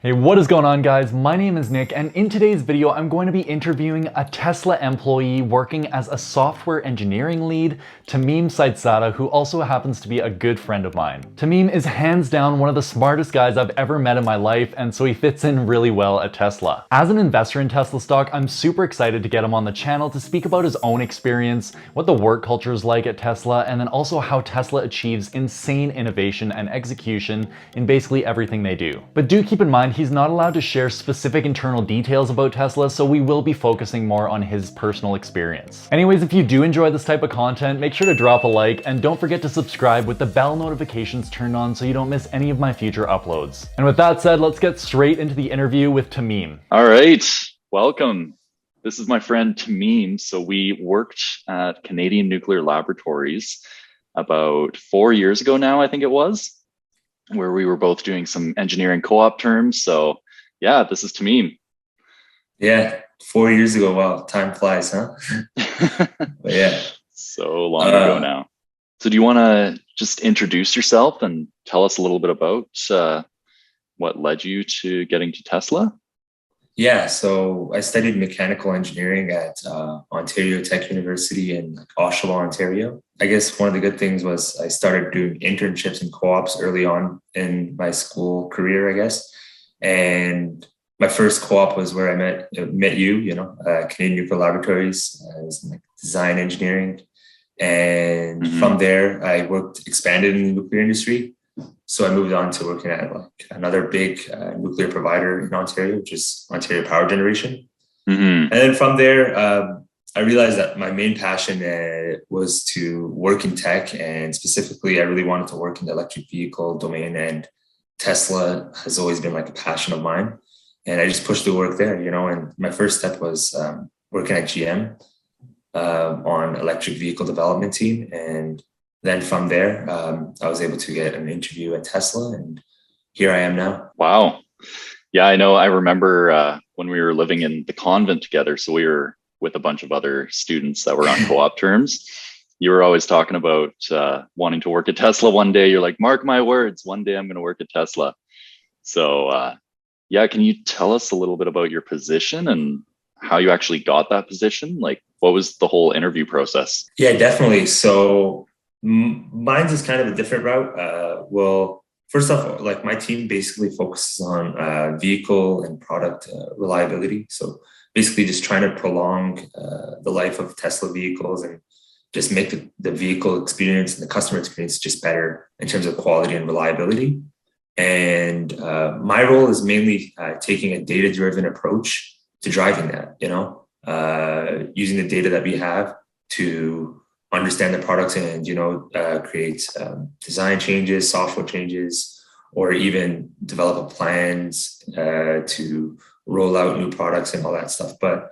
Hey, what is going on, guys? My name is Nick, and in today's video, I'm going to be interviewing a Tesla employee working as a software engineering lead, Tamim Saidzada, who also happens to be a good friend of mine. Tamim is hands down one of the smartest guys I've ever met in my life, and so he fits in really well at Tesla. As an investor in Tesla stock, I'm super excited to get him on the channel to speak about his own experience, what the work culture is like at Tesla, and then also how Tesla achieves insane innovation and execution in basically everything they do. But do keep in mind, he's not allowed to share specific internal details about Tesla, so we will be focusing more on his personal experience. Anyways, if you do enjoy this type of content, make sure to drop a like and don't forget to subscribe with the bell notifications turned on so you don't miss any of my future uploads. And with that said, let's get straight into the interview with Tamim. All right, welcome. This is my friend Tamim. So we worked at Canadian Nuclear Laboratories about 4 years ago now, I think it was, where we were both doing some engineering co-op terms. So yeah, this is Tamim. Yeah, 4 years ago. Wow, time flies, huh? But yeah. So long ago now. So do you want to just introduce yourself and tell us a little bit about what led you to getting to Tesla? Yeah, so I studied mechanical engineering at Ontario Tech University in Oshawa, Ontario. I guess one of the good things was I started doing internships and co-ops early on in my school career, I guess. And my first co-op was where I met you, Canadian Nuclear Laboratories. I was in like design engineering. And from there, I expanded in the nuclear industry. So I moved on to working at like another big nuclear provider in Ontario, which is Ontario Power Generation. And then from there, I realized that my main passion was to work in tech, and specifically, I really wanted to work in the electric vehicle domain. And Tesla has always been like a passion of mine, and I just pushed the work there, And my first step was working at GM on electric vehicle development team, and then from there, I was able to get an interview at Tesla, and here I am now. Wow. Yeah, I know. I remember when we were living in the convent together. So we were with a bunch of other students that were on co-op terms. You were always talking about wanting to work at Tesla one day. You're like, mark my words, one day I'm going to work at Tesla. So yeah, can you tell us a little bit about your position and how you actually got that position? Like, what was the whole interview process? Yeah, definitely. So mine's is kind of a different route. Well, first off, like my team basically focuses on vehicle and product reliability. So basically just trying to prolong the life of Tesla vehicles and just make the vehicle experience and the customer experience just better in terms of quality and reliability. And my role is mainly taking a data-driven approach to driving that, using the data that we have to understand the products and, create design changes, software changes, or even develop plans to roll out new products and all that stuff. But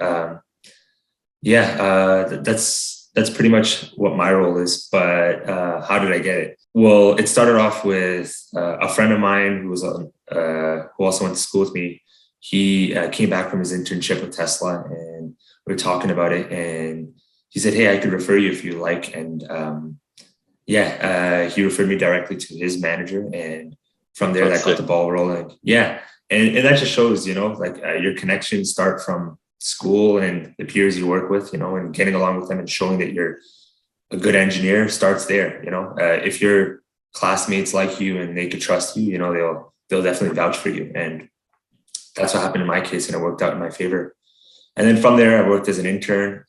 that's pretty much what my role is. But how did I get it? Well, it started off with a friend of mine who also went to school with me. He came back from his internship with Tesla, and we were talking about it, and he said, "Hey, I could refer you if you like." And he referred me directly to his manager, and from there, that got the ball rolling. Yeah, and that just shows, your connections start from school and the peers you work with, and getting along with them and showing that you're a good engineer starts there. If your classmates like you and they could trust you, they'll definitely vouch for you, and that's what happened in my case, and it worked out in my favor. And then from there, I worked as an intern.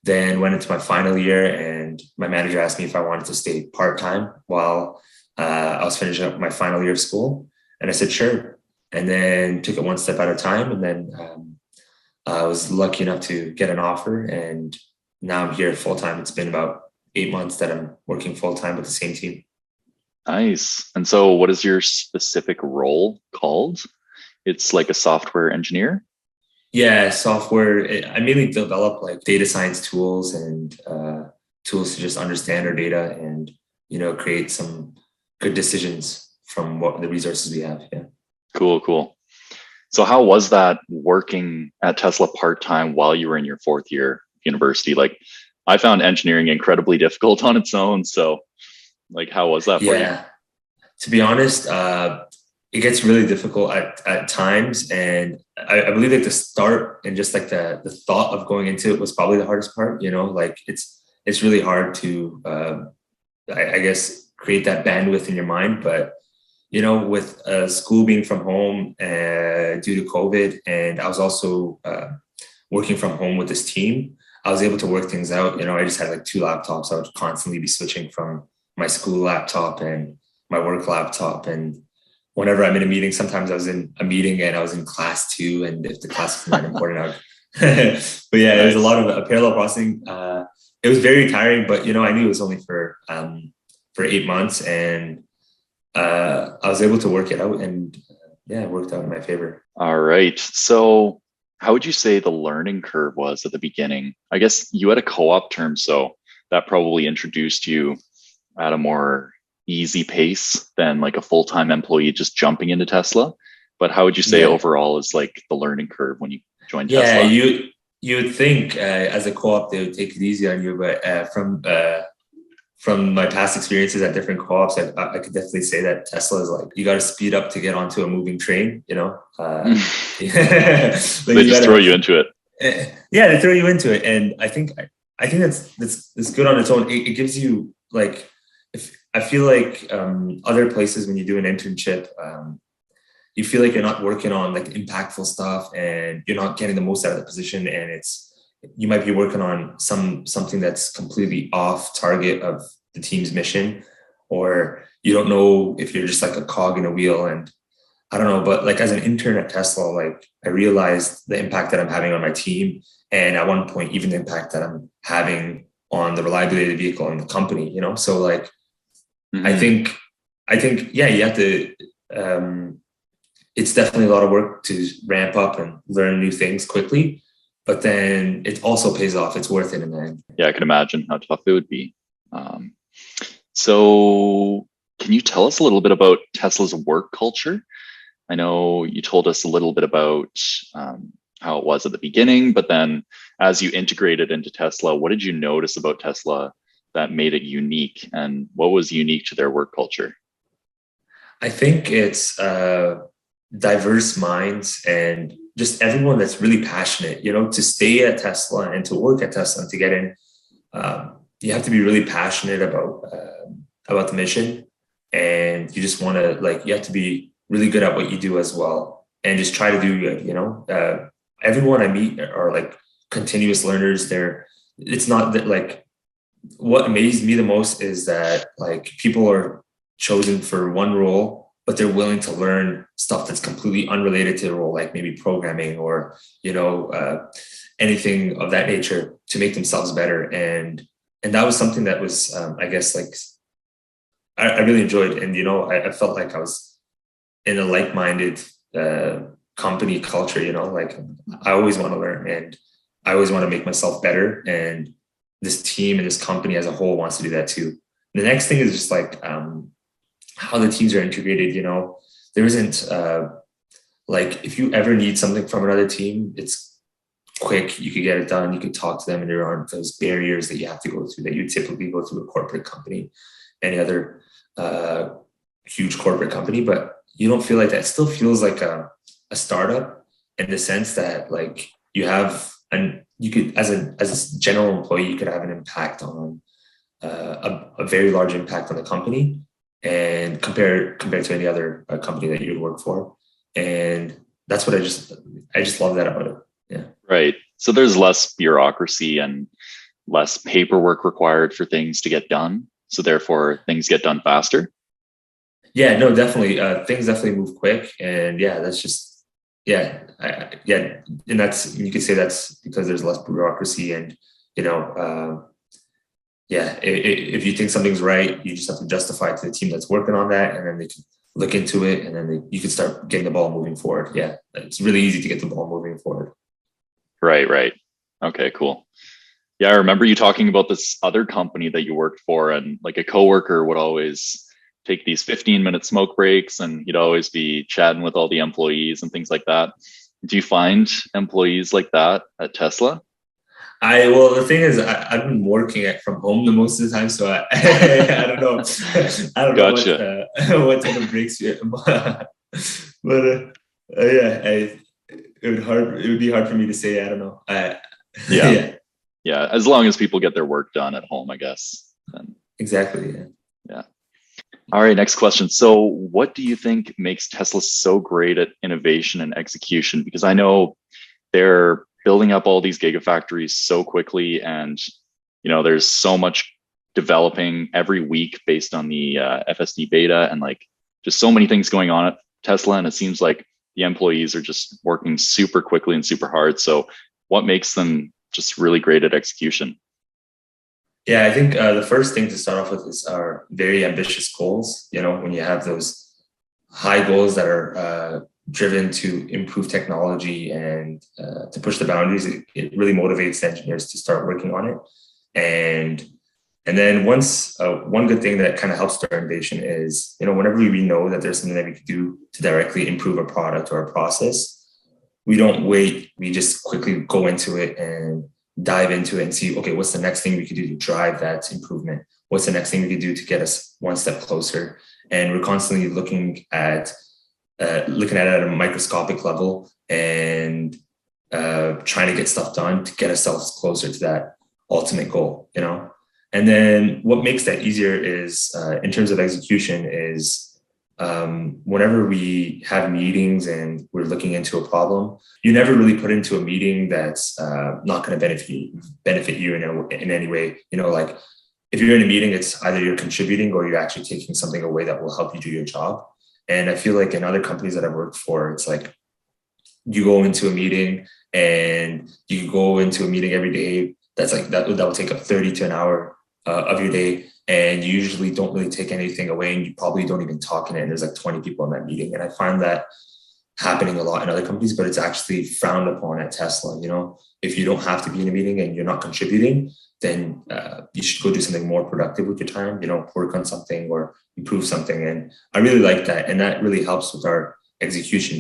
Then went into my final year, and my manager asked me if I wanted to stay part-time while I was finishing up my final year of school. And I said, sure. And then took it one step at a time. And then I was lucky enough to get an offer. And now I'm here full-time. It's been about 8 months that I'm working full-time with the same team. Nice. And so what is your specific role called? It's like a software engineer? Yeah, software. I mainly develop like data science tools and tools to just understand our data and, create some good decisions from what the resources we have. Yeah. Cool. So how was that working at Tesla part-time while you were in your fourth year of university? Like, I found engineering incredibly difficult on its own. So like, how was that for you? Yeah. To be honest, it gets really difficult at times. And I believe like the start and just like the thought of going into it was probably the hardest part, like it's really hard to, I guess, create that bandwidth in your mind. But, with school being from home due to COVID, and I was also working from home with this team, I was able to work things out. I just had like 2 laptops. I would constantly be switching from my school laptop and my work laptop. And whenever I'm in a meeting, sometimes I was in a meeting and I was in class too. And if the class was not important, I would. But yeah, there's a lot of parallel processing. It was very tiring, but I knew it was only for 8 months, and I was able to work it out, and yeah, it worked out in my favor. All right. So how would you say the learning curve was at the beginning? I guess you had a co-op term, so that probably introduced you at a more easy pace than like a full-time employee just jumping into Tesla. But how would you say overall is like the learning curve when you joined Tesla? Yeah, you would think as a co-op they would take it easy on you, but from my past experiences at different co-ops, I could definitely say that Tesla is like, you got to speed up to get onto a moving train, like they just throw you into it. Yeah, they throw you into it. And I think that's good on its own. It gives you like, if I feel like other places when you do an internship, you feel like you're not working on like impactful stuff and you're not getting the most out of the position. And you might be working on something that's completely off target of the team's mission, or you don't know if you're just like a cog in a wheel. And I don't know, but like as an intern at Tesla, like I realized the impact that I'm having on my team. And at one point, even the impact that I'm having on the reliability of the vehicle and the company, So like, I think, yeah, you have to, it's definitely a lot of work to ramp up and learn new things quickly. But then it also pays off. It's worth it in the end. Yeah, I can imagine how tough it would be. So can you tell us a little bit about Tesla's work culture? I know you told us a little bit about how it was at the beginning, but then as you integrated into Tesla, what did you notice about Tesla that made it unique? And what was unique to their work culture? I think it's diverse minds and just everyone that's really passionate, to stay at Tesla and to work at Tesla and to get in, you have to be really passionate about the mission. And you just want to you have to be really good at what you do as well. And just try to do good, everyone I meet are like continuous learners. It's not that like, what amazed me the most is that like people are chosen for one role, but they're willing to learn stuff that's completely unrelated to the role, like maybe programming or, anything of that nature to make themselves better. And that was something that was, I guess, like, I really enjoyed. And, I felt like I was in a like-minded company culture, like I always want to learn and I always want to make myself better. And this team and this company as a whole wants to do that too. The next thing is just like, how the teams are integrated. There isn't like, if you ever need something from another team, it's quick, you could get it done, you could talk to them, and there aren't those barriers that you have to go through that you typically go through a corporate company, any other huge corporate company. But you don't feel like that. It still feels like a startup in the sense that like you have, and you could, as a general employee, you could have an impact on a very large impact on the company, and compared to any other company that you would work for. And that's what I just love that about it. Yeah. Right. So there's less bureaucracy and less paperwork required for things to get done. So therefore things get done faster. Yeah, no, definitely. Things definitely move quick. And yeah, that's just, yeah. And you could say that's because there's less bureaucracy and, if you think something's right, you just have to justify it to the team that's working on that, and then they can look into it, and then you can start getting the ball moving forward. Yeah, it's really easy to get the ball moving forward. Right. Okay, cool. Yeah, I remember you talking about this other company that you worked for, and like a coworker would always take these 15-minute smoke breaks, and he'd always be chatting with all the employees and things like that. Do you find employees like that at Tesla? Well, the thing is, I've been working from home the most of the time, so I don't know. I don't Gotcha. know what type of breaks you. But yeah, it would be hard for me to say. I don't know. Yeah. Yeah, Yeah. As long as people get their work done at home, I guess. Then, exactly. Yeah. yeah. All right. Next question. So what do you think makes Tesla so great at innovation and execution? Because I know they're building up all these gigafactories so quickly, and there's so much developing every week based on the FSD beta, and like just so many things going on at Tesla, and it seems like the employees are just working super quickly and super hard. So what makes them just really great at execution? Yeah, I think the first thing to start off with is our very ambitious goals. When you have those high goals that are driven to improve technology and to push the boundaries, it really motivates the engineers to start working on it. And and then once one good thing that kind of helps our innovation is, whenever we know that there's something that we could do to directly improve a product or a process, we don't wait. We just quickly go into it and dive into it and see, okay, what's the next thing we could do to drive that improvement? What's the next thing we could do to get us one step closer? And we're constantly looking at it at a microscopic level and trying to get stuff done to get ourselves closer to that ultimate goal. And then what makes that easier is, in terms of execution, is whenever we have meetings and we're looking into a problem, you never really put into a meeting that's not going to benefit you in any way. Like if you're in a meeting, it's either you're contributing or you're actually taking something away that will help you do your job. And I feel like in other companies that I've worked for, it's like you go into a meeting and you go into a meeting every day. That's like that will take up 30 to an hour of your day. And you usually don't really take anything away, and you probably don't even talk in it. And there's like 20 people in that meeting. And I find that happening a lot in other companies, but it's actually frowned upon at Tesla. If you don't have to be in a meeting and you're not contributing, then you should go do something more productive with your time, work on something or improve something. And I really like that. And that really helps with our execution.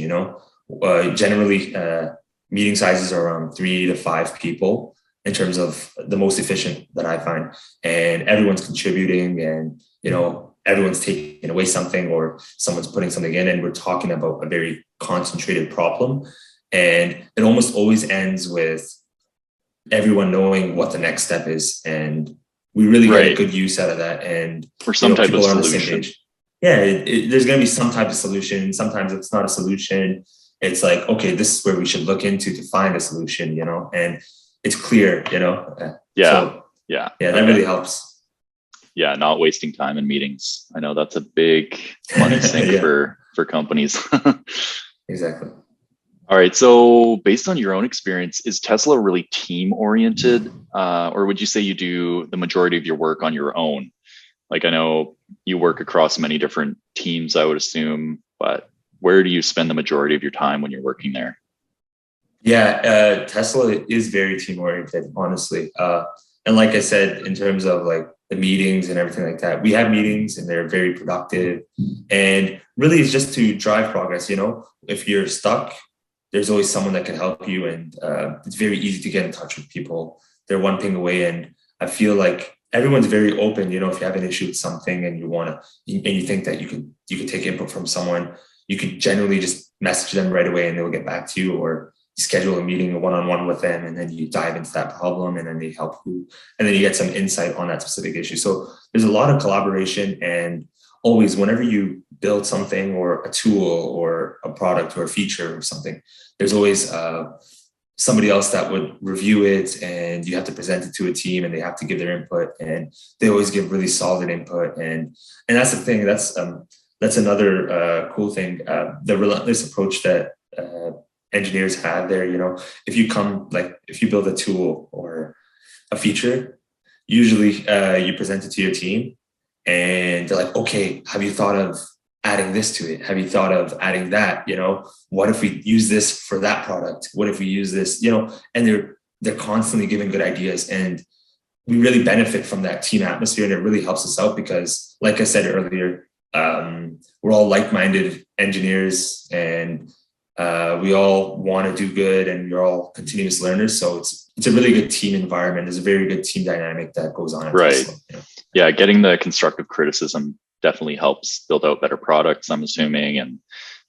Generally, meeting sizes are around 3 to 5 people in terms of the most efficient that I find, and everyone's contributing, and everyone's taking away something or someone's putting something in, and we're talking about a very concentrated problem. And it almost always ends with everyone knowing what the next step is, and we really get a good use out of that. And or some type of people are on the same solution. page. Yeah, there's going to be some type of solution. Sometimes it's not a solution. It's like, okay, this is where we should look into to find a solution, and it's clear, Yeah. So, yeah. That really helps. Yeah. Not wasting time in meetings. I know that's a big money sink for companies. Exactly. All right. So based on your own experience, is Tesla really team oriented? Or would you say you do the majority of your work on your own? Like, I know you work across many different teams, I would assume, but where do you spend the majority of your time when you're working there? Yeah, Tesla is very team oriented, honestly. And like I said, in terms of like the meetings and everything like that, we have meetings and they're very productive. And really, it's just to drive progress. If you're stuck, there's always someone that can help you, and it's very easy to get in touch with people. They're one ping away, and I feel like everyone's very open. If you have an issue with something and you think that you could take input from someone, you could generally just message them right away and they'll get back to you, or you schedule a meeting, a one-on-one with them, and then you dive into that problem, and then they help you, and then you get some insight on that specific issue. So there's a lot of collaboration, and always whenever you build something or a tool or a product or a feature or something, there's always somebody else that would review it, and you have to present it to a team, and they have to give their input, and they always give really solid input. And that's the thing. That's another cool thing. The relentless approach that engineers have there. If you build a tool or a feature, usually you present it to your team, and they're like, okay, have you thought of adding this to it? Have you thought of adding that? What if we use this for that product? What if we use this? And they're constantly giving good ideas, and we really benefit from that team atmosphere, and it really helps us out because, like I said earlier, we're all like-minded engineers, and we all want to do good, and we're all continuous learners. So it's a really good team environment. There's a very good team dynamic that goes on at Tesla. Yeah, getting the constructive criticism definitely helps build out better products, I'm assuming, and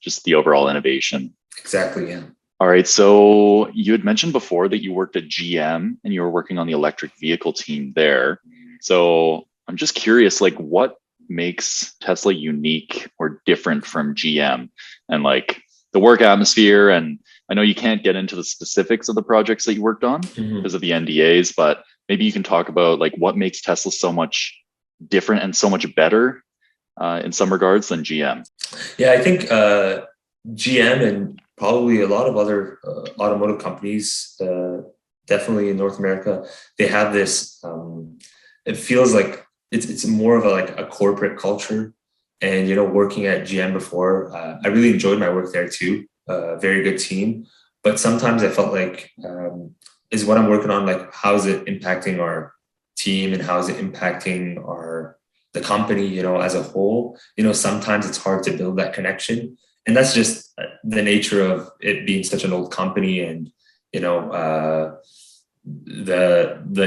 just the overall innovation. Exactly. Yeah. All right. So you had mentioned before that you worked at GM and you were working on the electric vehicle team there. So I'm just curious, like what makes Tesla unique or different from GM and like the work atmosphere? And I know you can't get into the specifics of the projects that you worked on because of the NDAs, but maybe you can talk about like what makes Tesla so much different and so much better in some regards than GM. Yeah, I think GM and probably a lot of other automotive companies, definitely in North America, they have this. It feels like it's more of a corporate culture. And working at GM before, I really enjoyed my work there too. Very good team, but sometimes I felt like is what I'm working on, like how is it impacting our team and how is it impacting the company, as a whole. Sometimes it's hard to build that connection, and that's just the nature of it being such an old company, and the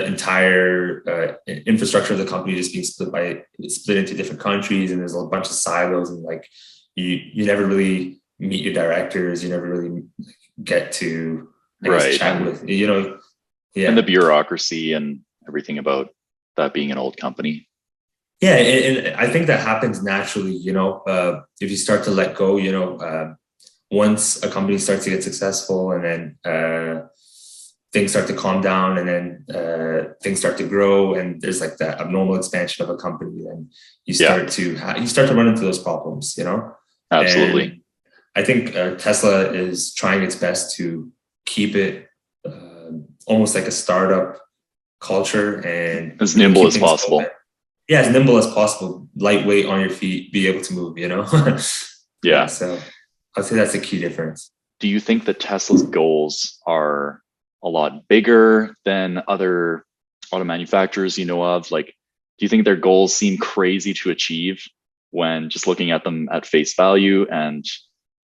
entire infrastructure of the company just being split into different countries, and there's a bunch of silos, and like you never really meet your directors, you never really get to chat with yeah, and the bureaucracy and everything about that being an old company. Yeah, and I think that happens naturally, if you start to let go, once a company starts to get successful, and then things start to calm down, and then things start to grow, and there's like that abnormal expansion of a company, and you start to run into those problems, Absolutely. And I think Tesla is trying its best to keep it almost like a startup culture, and as nimble as possible. Open. Yeah, as nimble as possible, lightweight on your feet, be able to move, Yeah. So I'd say that's a key difference. Do you think that Tesla's goals are a lot bigger than other auto manufacturers you know of? Like, do you think their goals seem crazy to achieve when just looking at them at face value? And,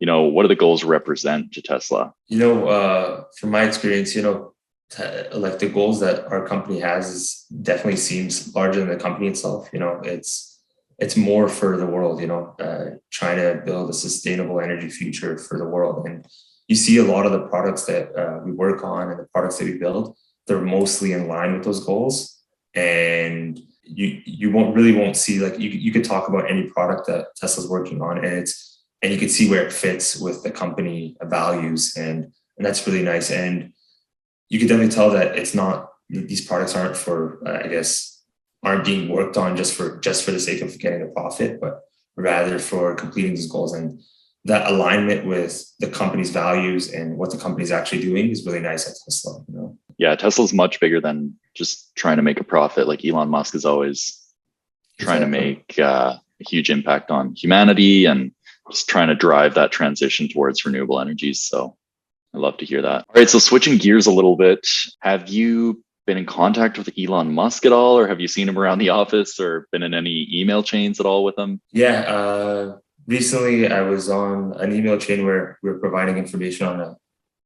what do the goals represent to Tesla? From my experience, like the goals that our company has definitely seems larger than the company itself. It's more for the world, trying to build a sustainable energy future for the world. And you see a lot of the products that we work on and the products that we build, they're mostly in line with those goals. And you won't see, like, you could talk about any product that Tesla's working on, and you can see where it fits with the company values, and that's really nice. And you can definitely tell that these products aren't aren't being worked on just for the sake of getting a profit, but rather for completing these goals. And that alignment with the company's values and what the company's actually doing is really nice at Tesla. Yeah, Tesla's much bigger than just trying to make a profit. Like Elon Musk is always trying to make a huge impact on humanity and just trying to drive that transition towards renewable energies. So I love to hear that. All right, so switching gears a little bit, have you been in contact with Elon Musk at all, or have you seen him around the office or been in any email chains at all with him? Yeah, recently I was on an email chain where we were providing information on a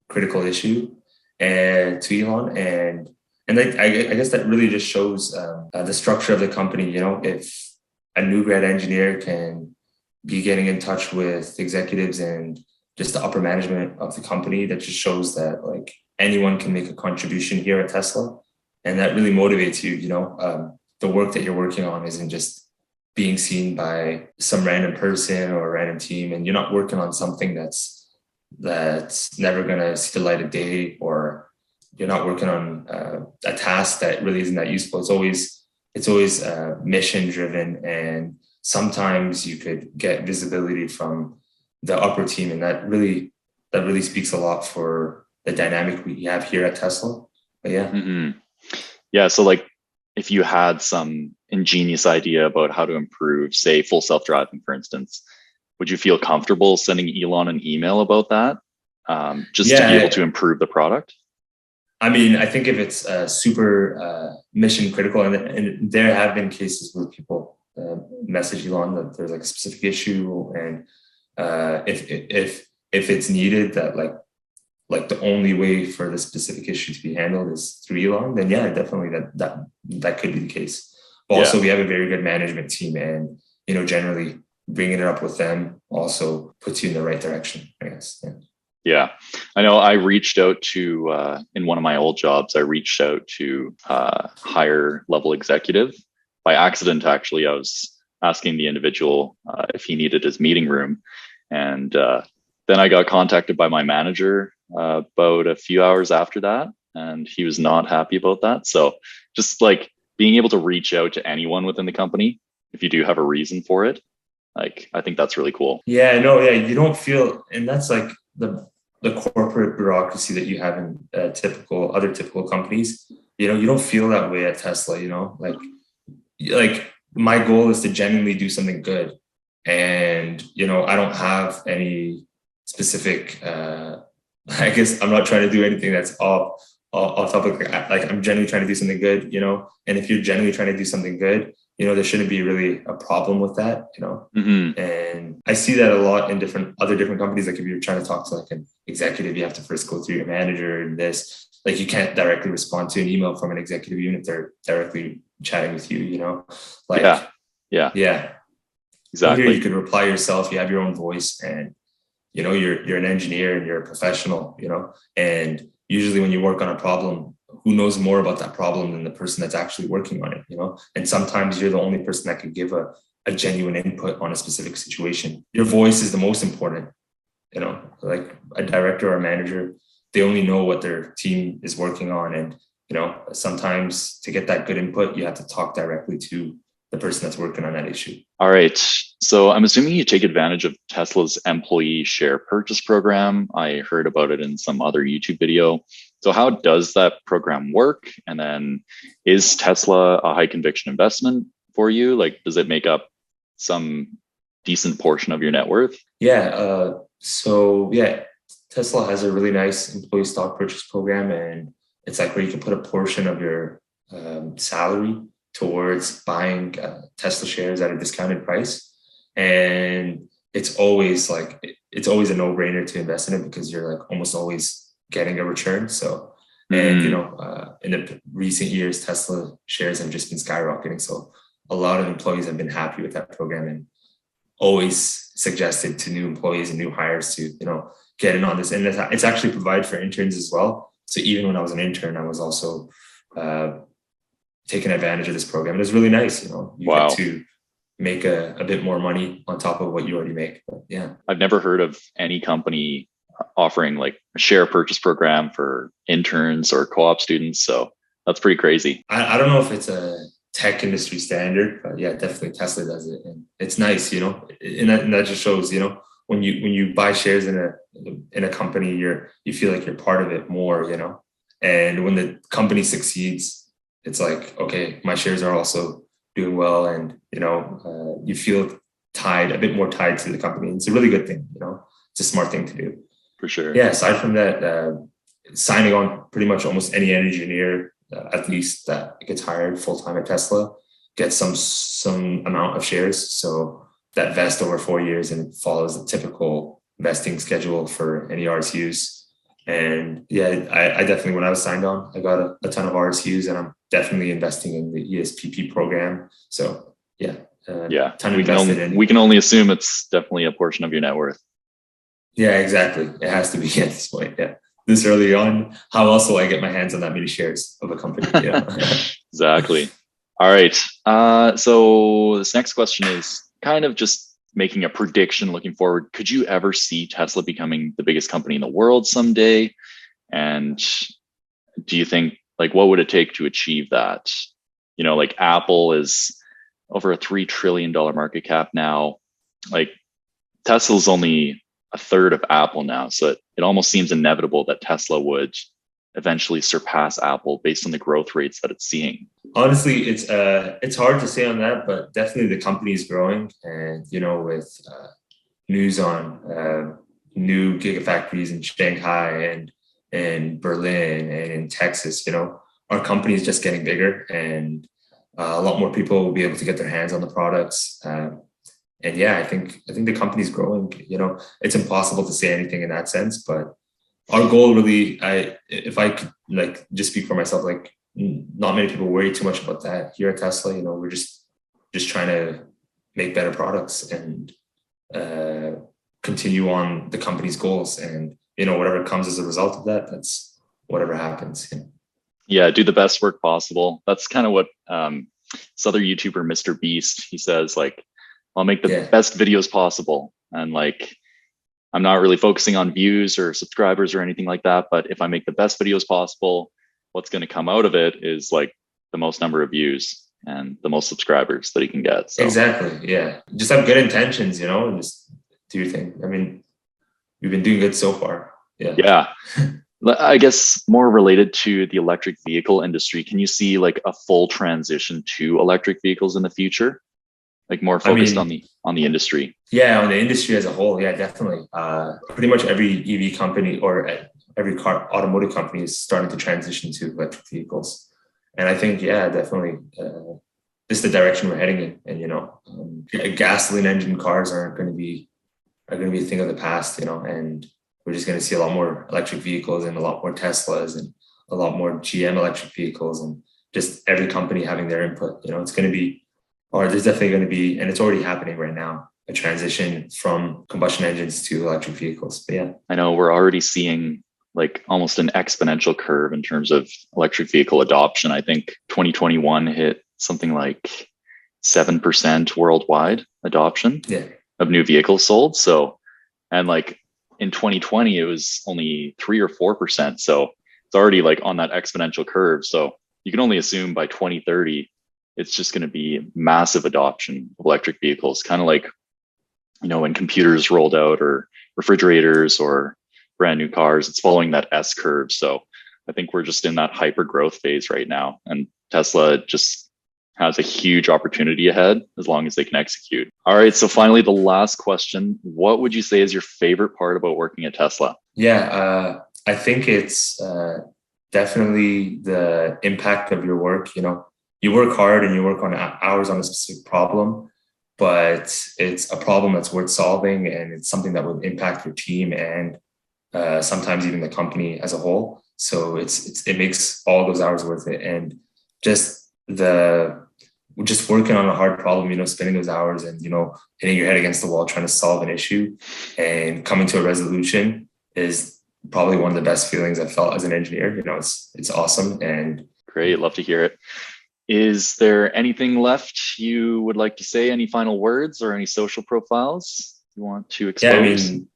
critical issue and to Elon, and I guess that really just shows the structure of the company. If a new grad engineer can be getting in touch with executives and just the upper management of the company, that just shows that like anyone can make a contribution here at Tesla. And that really motivates you. The work that you're working on isn't just being seen by some random person or a random team, and you're not working on something that's never going to see the light of day, or you're not working on a task that really isn't that useful. It's always mission driven, and sometimes you could get visibility from the upper team, and that really speaks a lot for the dynamic we have here at Tesla. But yeah. Mm-hmm. Yeah. So like if you had some ingenious idea about how to improve, say, full self-driving, for instance, would you feel comfortable sending Elon an email about that to be able to improve the product? I mean, I think if it's super mission critical, and there have been cases where people message Elon that there's like a specific issue, and if it's needed that like the only way for the specific issue to be handled is through Elon, then yeah, definitely that could be the case. But also we have a very good management team, and generally bringing it up with them also puts you in the right direction, I guess. Yeah. Yeah, I know. I reached out to in one of my old jobs. I reached out to higher level executive by accident. Actually, I was asking the individual if he needed his meeting room, and then I got contacted by my manager about a few hours after that, and he was not happy about that. So, just like being able to reach out to anyone within the company if you do have a reason for it, like I think that's really cool. Yeah, no, yeah, you don't feel, and that's like the corporate bureaucracy that you have in typical companies. You don't feel that way at Tesla. Like my goal is to genuinely do something good, and I don't have any specific. I guess I'm not trying to do anything that's off topic. Like I'm genuinely trying to do something good, and if you're genuinely trying to do something good, there shouldn't be really a problem with that, Mm-hmm. And I see that a lot in different companies. Like if you're trying to talk to like an executive, you have to first go through your manager and this, like you can't directly respond to an email from an executive unit. They're directly chatting with you, like, Yeah, Over here you exactly. could reply yourself. You have your own voice, and you're an engineer and you're a professional, and usually when you work on a problem, who knows more about that problem than the person that's actually working on it, and sometimes you're the only person that could give a genuine input on a specific situation. Your voice is the most important, like a director or a manager, they only know what their team is working on, and sometimes to get that good input you have to talk directly to the person that's working on that issue. All right. So I'm assuming you take advantage of Tesla's employee share purchase program. I heard about it in some other YouTube video. So how does that program work? And then is Tesla a high conviction investment for you? Like, does it make up some decent portion of your net worth? Yeah. So yeah, Tesla has a really nice employee stock purchase program, and it's like where you can put a portion of your salary towards buying Tesla shares at a discounted price. And it's always a no-brainer to invest in it because you're like almost always getting a return. So, and in the recent years, Tesla shares have just been skyrocketing. So a lot of employees have been happy with that program and always suggested to new employees and new hires to, get in on this. And it's actually provided for interns as well. So even when I was an intern, I was also taking advantage of this program. It was really nice, you Wow. get to make a bit more money on top of what you already make. But yeah. I've never heard of any company offering like a share purchase program for interns or co-op students. So that's pretty crazy. I don't know if it's a tech industry standard, but yeah, definitely Tesla does it. And it's nice, and that just shows, when you buy shares in a company, you feel like you're part of it more, and when the company succeeds, it's like, okay, my shares are also doing well, and you feel a bit more tied to the company. It's a really good thing, it's a smart thing to do. For sure. Yeah. Aside from that, signing on pretty much almost any engineer, at least that gets hired full time at Tesla, gets some amount of shares. So that vest over 4 years and follows the typical vesting schedule for any RSUs. And yeah, I definitely, when I was signed on, I got a ton of RSUs, and I'm definitely investing in the ESPP program. So yeah, ton invested in. We can only assume it's definitely a portion of your net worth. Yeah, exactly. It has to be at this point. Yeah, this early on, how else will I get my hands on that many shares of a company? Exactly. All right. So this next question is kind of just making a prediction looking forward. Could you ever see Tesla becoming the biggest company in the world someday? And do you think, like, what would it take to achieve that? Like Apple is over a $3 trillion market cap now. Like Tesla's only a third of Apple now. So it almost seems inevitable that Tesla would eventually surpass Apple based on the growth rates that it's seeing. Honestly, it's hard to say on that, but definitely the company is growing, and with news on new gigafactories in Shanghai and in Berlin and in Texas, our company is just getting bigger, and a lot more people will be able to get their hands on the products. And yeah, I think the company's growing. It's impossible to say anything in that sense, but our goal really, if I could like just speak for myself, like not many people worry too much about that here at Tesla. We're just trying to make better products and continue on the company's goals. And, whatever comes as a result of that, that's whatever happens. Yeah, do the best work possible. That's kind of what this other YouTuber, Mr. Beast, he says, like, I'll make the best videos possible. And like, I'm not really focusing on views or subscribers or anything like that. But if I make the best videos possible, what's going to come out of it is like the most number of views and the most subscribers that he can get. So. Exactly. Yeah. Just have good intentions, and just do your thing. I mean, we've been doing good so far. Yeah. Yeah. I guess more related to the electric vehicle industry, can you see like a full transition to electric vehicles in the future? Like more focused on the industry? Yeah, on the industry as a whole. Yeah, definitely. Pretty much every EV company or every automotive company is starting to transition to electric vehicles. And I think, yeah, definitely this is the direction we're heading in. And, gasoline engine cars are going to be a thing of the past, and we're just going to see a lot more electric vehicles and a lot more Teslas and a lot more GM electric vehicles, and just every company having their input. It's going to be, or there's definitely going to be, and it's already happening right now, a transition from combustion engines to electric vehicles. But yeah, I know we're already seeing like almost an exponential curve in terms of electric vehicle adoption. I think 2021 hit something like 7% worldwide adoption of new vehicles sold. So, and like in 2020, it was only 3 or 4%. So it's already like on that exponential curve. So you can only assume by 2030, it's just going to be massive adoption of electric vehicles, kind of like, when computers rolled out or refrigerators or brand new cars, it's following that S curve. So I think we're just in that hyper growth phase right now. And Tesla just has a huge opportunity ahead as long as they can execute. All right. So finally, the last question, what would you say is your favorite part about working at Tesla? Yeah, I think it's definitely the impact of your work. You work hard and you work on hours on a specific problem, but it's a problem that's worth solving, and it's something that would impact your team and sometimes even the company as a whole. So it makes all those hours worth it. And just working on a hard problem, spending those hours and, hitting your head against the wall, trying to solve an issue and coming to a resolution is probably one of the best feelings I've felt as an engineer. It's awesome. And great. Love to hear it. Is there anything left you would like to say? Any final words or any social profiles you want to expose? Yeah, I mean,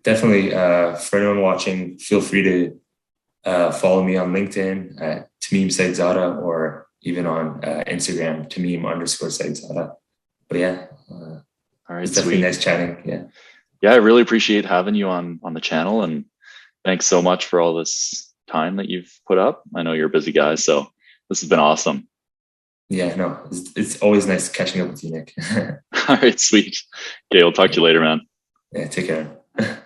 definitely for anyone watching, feel free to follow me on LinkedIn at Tamim Saidzada, or even on Instagram, Tamim_Saidzada. But yeah, all right, it's definitely nice chatting. Yeah. Yeah, I really appreciate having you on the channel, and thanks so much for all this time that you've put up. I know you're a busy guy, so this has been awesome. Yeah, no, it's always nice catching up with you, Nick. All right, sweet. Okay, we'll talk to you later, man. Yeah, take care.